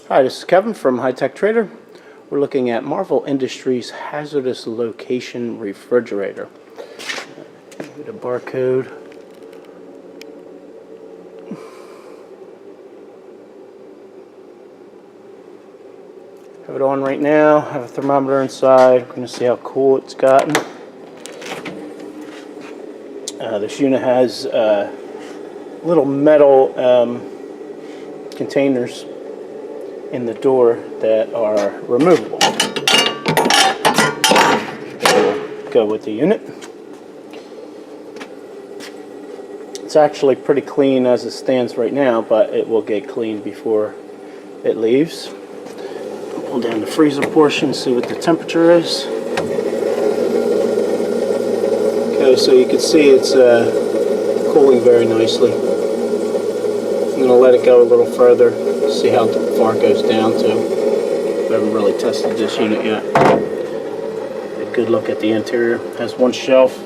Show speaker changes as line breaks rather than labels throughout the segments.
Hi, this is Kevin from High Tech Trader. We're looking at Marvel Industries Hazardous Location Refrigerator. Get a barcode. Have it on right now. Have a thermometer inside. We're going to see how cool it's gotten. This unit has little metal containers in the door that are removable. Go with the unit. It's actually pretty clean as it stands right now, but it will get clean before it leaves. Pull down the freezer portion, see what the temperature is. Okay, so you can see it's cooling very nicely. I'm going to let it go a little further, see how far it goes down to. I haven't really tested this unit yet. A good look at the interior. It has one shelf.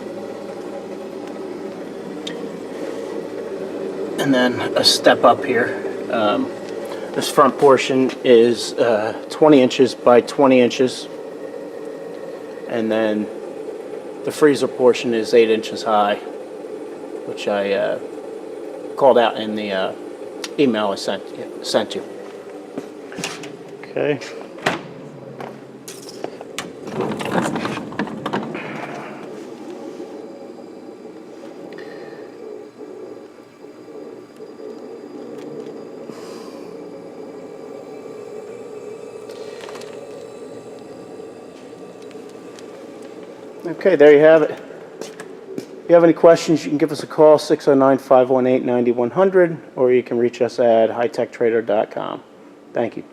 And then a step up here. This front portion is 20 inches by 20 inches. And then the freezer portion is 8 inches high, which I called out in the email I sent you. Okay. Okay, there you have it. If you have any questions, you can give us a call, 609-518-9100, or you can reach us at HiTechTrader.com. Thank you.